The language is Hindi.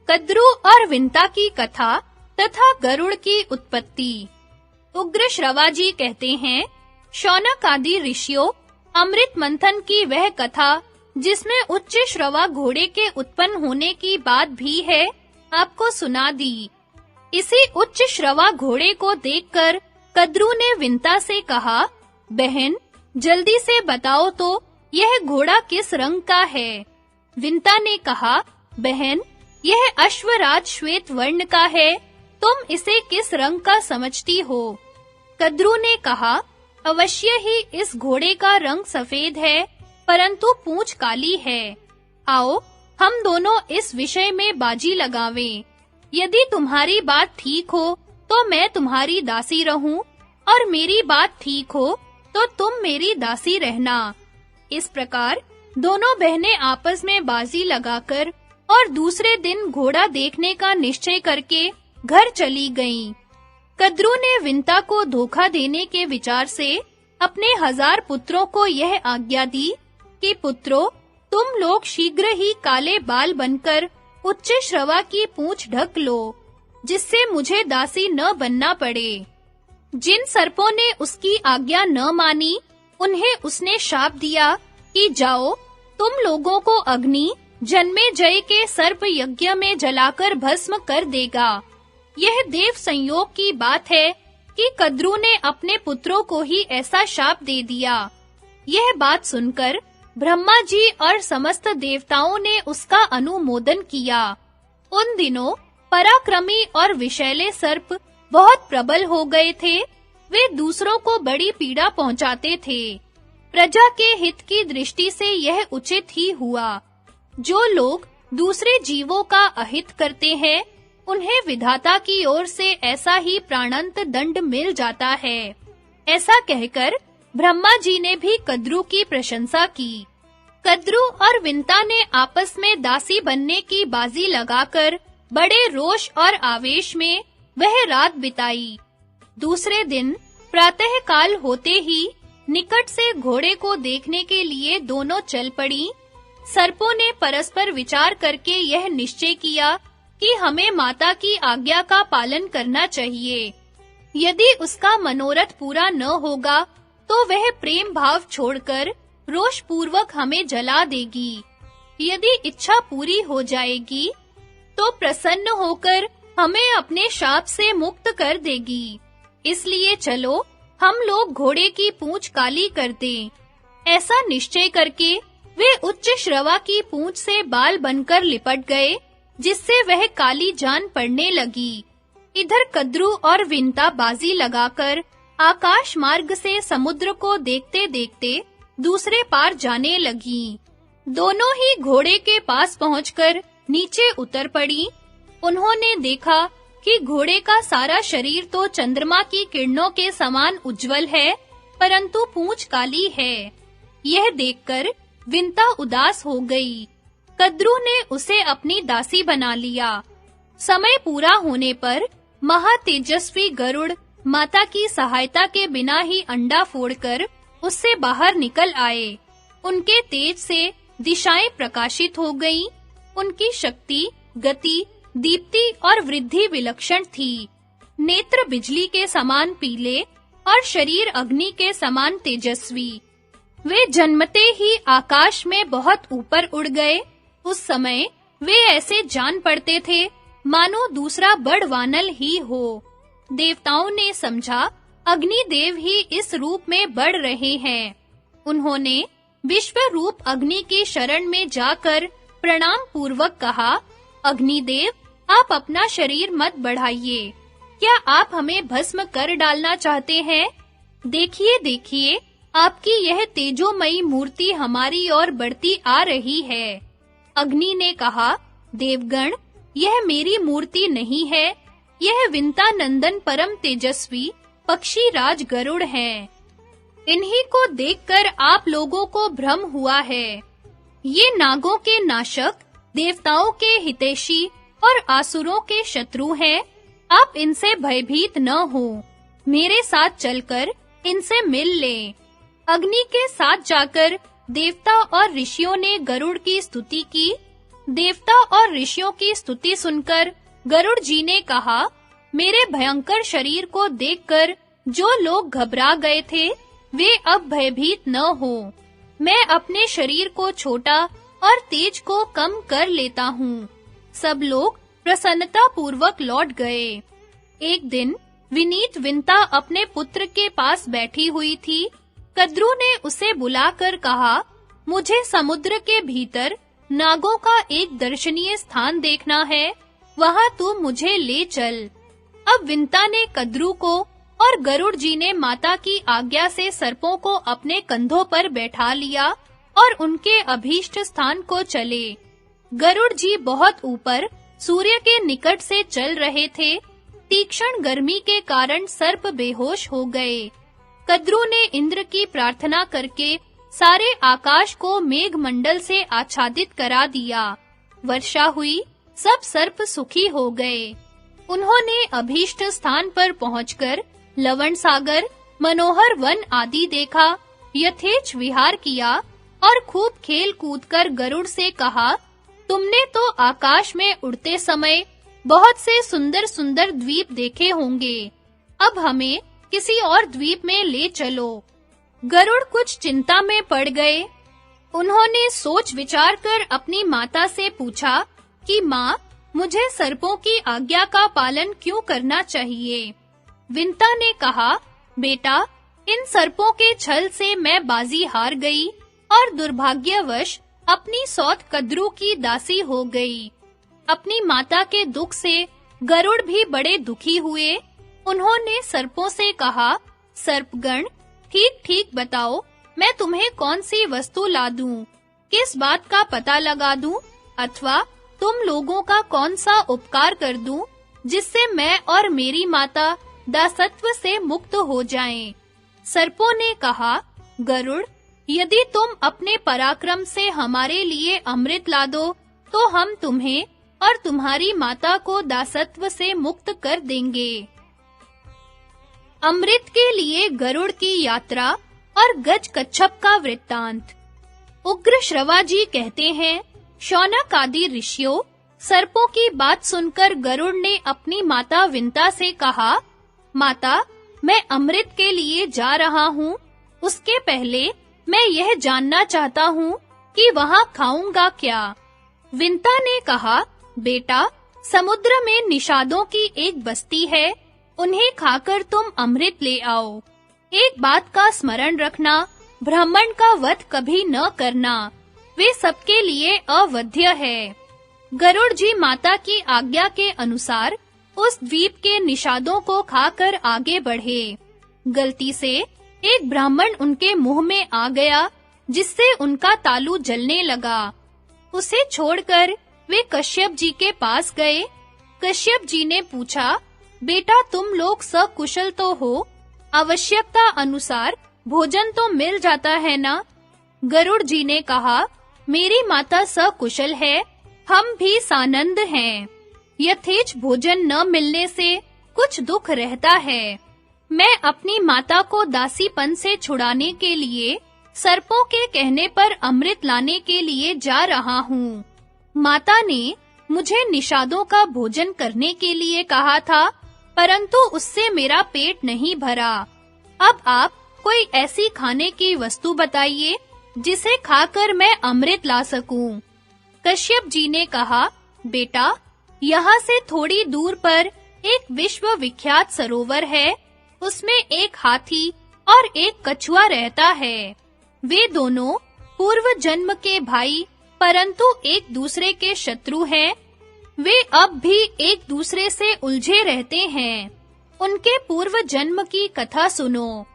कद्रू और विंता की कथा तथा गरुड़ की उत्पत्ति। उग्र श्रवाजी कहते हैं, शौनक आदि ऋषियों अमृत मंथन की वह कथा जिसमें उच्च श्रवा घोड़े के उत्पन्न होने की बात भी है, आपको सुना दी। इसी उच्च श्रवा घोड़े को देखकर कद्रू ने विंता से कहा, बहन, जल्दी से बताओ तो यह घोड़ा किस रंग का है? विंता ने कहा, बहन, यह अश्वराज श्वेत वर्ण का है, तुम इसे किस रंग का समझती हो? कद्रू ने कहा, अवश्य ही इस घोड़े का रंग सफेद है, परंतु पूंछ काली है। आओ, हम दोनों इस विषय में बाजी लगावें। यदि तुम्हारी बात ठीक हो तो मैं तुम्हारी दासी रहूं, और मेरी बात ठीक हो तो तुम मेरी दासी रहना। इस प्रकार दोनों बहनें आपस में बाजी लगाकर और दूसरे दिन घोड़ा देखने का निश्चय करके घर चली गईं। कद्रू ने विंता को धोखा देने के विचार से अपने 1000 पुत्रों को यह आज्ञा दी कि पुत्रों, तुम लोग शीघ्र ही काले बाल बनकर उच्च श्रवा की पूंछ ढक लो, जिससे मुझे दासी न बनना पड़े। जिन सर्पों ने उसकी आज्ञा न मानी, उन्हें उसने शाप दिया कि जाओ, तुम लोगों को अग्नि जन्मेजय के सर्प यज्ञ में जलाकर भस्म कर देगा। यह देव संयोग की बात है कि कद्रू ने अपने पुत्रों को ही ऐसा शाप दे दिया। यह बात सुनकर ब्रह्मा जी और समस्त देवताओं ने उसका अनुमोदन किया। उन दिनों पराक्रमी और विषैले सर्प बहुत प्रबल हो गए थे। वे दूसरों को बड़ी पीड़ा पहुंचाते थे। प्रजा के हित की दृष्टि से यह उचित ही हुआ। जो लोग दूसरे जीवों का अहित करते हैं, उन्हें विधाता की ओर से ऐसा ही प्राणांत दंड मिल जाता है। ऐसा कहकर ब्रह्मा जी ने भी कद्रू की प्रशंसा की। कद्रू और विंता ने आपस में दासी बनने की बाजी लगाकर बड़े रोष और आवेश में वह रात बिताई। दूसरे दिन प्रातः काल होते ही निकट से घोड़े को देखने के लिए दोनों चल पड़ी। सर्पों ने परस्पर विचार करके यह निश्चय किया कि हमें माता की आज्ञा का पालन करना चाहिए। यदि उसका मनोरथ पूरा न होगा तो वह प्रेम भाव छोड़कर रोष पूर्वक हमें जला देगी। यदि इच्छा पूरी हो जाएगी तो प्रसन्न होकर हमें अपने शाप से मुक्त कर देगी। इसलिए चलो, हम लोग घोड़े की पूंछ काली कर दें। ऐसा निश्चय करके वे उच्च श्रवा की पूंछ से बाल बनकर लिपट गए, जिससे वह काली जान पड़ने लगी। इधर कद्रू और विंता बाजी लगाकर आकाश मार्ग से समुद्र को देखते-देखते दूसरे पार जाने लगी। दोनों ही घोड़े के पास पहुंचकर नीचे उतर पड़ी। उन्होंने देखा कि घोड़े का सारा शरीर तो चंद्रमा की किरणों के समान उज्जवल है, परंतु पूंछ काली है। यह देखकर विंता उदास हो गई। कद्रू ने उसे अपनी दासी बना लिया। समय पूरा होने पर महातेजस्वी गरुड़ माता की सहायता के बिना ही अंडा फोड़कर उससे बाहर निकल आए। उनके तेज से दिशाएं प्रकाशित हो गईं। उनकी शक्ति, गति, दीप्ति और वृद्धि विलक्षण थी। नेत्र बिजली के समान पीले और शरीर अग्नि के समान तेजस्वी। वे जन्मते ही आकाश में बहुत ऊपर उड़ गए। उस समय वे ऐसे जान पड़ते थे मानो दूसरा बड़ वानल ही हो। देवताओं ने समझा अग्निदेव ही इस रूप में बढ़ रहे हैं। उन्होंने विश्व रूप अग्नि की शरण में जाकर प्रणाम पूर्वक कहा, अग्निदेव, आप अपना शरीर मत बढ़ाइए। क्या आप हमें भस्म कर डालना चाहते हैं? देखिए देखिए, आपकी यह तेजोमयी मूर्ति हमारी ओर बढ़ती आ रही है। अग्नि ने कहा, देवगण, यह मेरी मूर्ति नहीं है, यह विंता नंदन परम तेजस्वी पक्षी राज गरुड़ हैं। इन्हीं को देखकर आप लोगों को भ्रम हुआ है। ये नागों के नाशक, देवताओं के हितैषी और आसुरों के शत्रु हैं। आप इनसे भयभीत न हो। मेरे साथ चलकर इनसे मिल लें। अग्नि के साथ जाकर देवता और ऋषियों ने गरुड़ की स्तुति की। देवता और ऋषियों की स्तुति सुनकर गरुड़ जी ने कहा, मेरे भयंकर शरीर को देखकर जो लोग घबरा गए थे, वे अब भयभीत न हो। मैं अपने शरीर को छोटा और तेज को कम कर लेता हूँ। सब लोग प्रसन्नता पूर्वक लौट गए। एक दिन विनीत विंता अपने पुत्र के पास बैठी हुई थी। कद्रू ने उसे बुलाकर कहा, मुझे समुद्र के भीतर नागों का एक दर्शनीय स्थान देखना है, वहां तू मुझे ले चल। अब विंता ने कद्रू को और गरुड़ जी ने माता की आज्ञा से सर्पों को अपने कंधों पर बैठा लिया और उनके अभीष्ट स्थान को चले। गरुड़ जी बहुत ऊपर सूर्य के निकट से चल रहे थे। तीक्ष्ण गर्मी के कारण सर्प बेहोश हो गए। कद्रू ने इंद्र की प्रार्थना करके सारे आकाश को मेघ मंडल से आच्छादित करा दिया। वर्षा हुई, सब सर्प सुखी हो गए। उन्होंने अभीष्ट स्थान पर पहुंचकर लवण सागर, मनोहर वन आदि देखा, यथेच विहार किया और खूब खेल कूदकर गरुड़ से कहा, तुमने तो आकाश में उड़ते समय बहुत से सुंदर-सुंदर द्वीप देखे होंगे। अब हमें किसी और द्वीप में ले चलो। गरुड़ कुछ चिंता में पड़ गए। उन्होंने सोच विचार कर अपनी माता से पूछा कि माँ, मुझे सर्पों की आज्ञा का पालन क्यों करना चाहिए? विंता ने कहा, बेटा, इन सर्पों के छल से मैं बाजी हार गई और दुर्भाग्यवश अपनी सौत कद्रू की दासी हो गई। अपनी माता के दुख से गरुड़ भी बड़े दुखी हुए। उन्होंने सर्पों से कहा, सर्पगण, ठीक-ठीक बताओ, मैं तुम्हें कौन सी वस्तु ला दूं? किस बात का पता लगा दूं? अथवा तुम लोगों का कौन सा उपकार कर दूं, जिससे मैं और मेरी माता दासत्व से मुक्त हो जाएं? सर्पों ने कहा, गरुड़, यदि तुम अपने पराक्रम से हमारे लिए अमृत ला दो, तो हम तुम्हें और तुम्हारी माता को दासत्व से मुक्त कर देंगे। अमृत के लिए गरुड़ की यात्रा और गज कच्छप का वृत्तांत। उग्र श्रवा जी कहते हैं, शौनक आदि ऋषियों, सर्पों की बात सुनकर गरुड़ ने अपनी माता विंता से कहा, माता, मैं अमृत के लिए जा रहा हूँ। उसके पहले मैं यह जानना चाहता हूँ कि वहाँ खाऊंगा क्या? विंता ने कहा, बेटा, समुद्र में निषादों की एक बस्ती है, उन्हें खाकर तुम अमृत ले आओ। एक बात का स्मरण रखना, ब्राह्मण का वध कभी न करना, वे सबके लिए अवध्य है। गरुड़ जी माता की आज्ञा के अनुसार उस द्वीप के निषादों को खाकर आगे बढ़े। गलती से एक ब्राह्मण उनके मुंह में आ गया, जिससे उनका तालू जलने लगा। उसे छोड़कर वे कश्यप जी के पास गए। कश्यप जी ने पूछा, बेटा, तुम लोग सकुशल तो हो? आवश्यकता अनुसार भोजन तो मिल जाता है ना? गरुड़ जी ने कहा, मेरी माता सकुशल है, हम भी सानंद हैं। यथेच भोजन न मिलने से कुछ दुख रहता है। मैं अपनी माता को दासीपन से छुड़ाने के लिए सर्पों के कहने पर अमृत लाने के लिए जा रहा हूँ। माता ने मुझे निषादों का भोजन करने के लिए कहा था, परंतु उससे मेरा पेट नहीं भरा। अब आप कोई ऐसी खाने की वस्तु बताइए जिसे खाकर मैं अमृत ला सकूं। कश्यप जी ने कहा, बेटा, यहाँ से थोड़ी दूर पर एक विश्व विख्यात सरोवर है। उसमें एक हाथी और एक कछुआ रहता है। वे दोनों पूर्व जन्म के भाई, परंतु एक दूसरे के शत्रु हैं। वे अब भी एक दूसरे से उलझे रहते हैं। उनके पूर्व जन्म की कथा सुनो।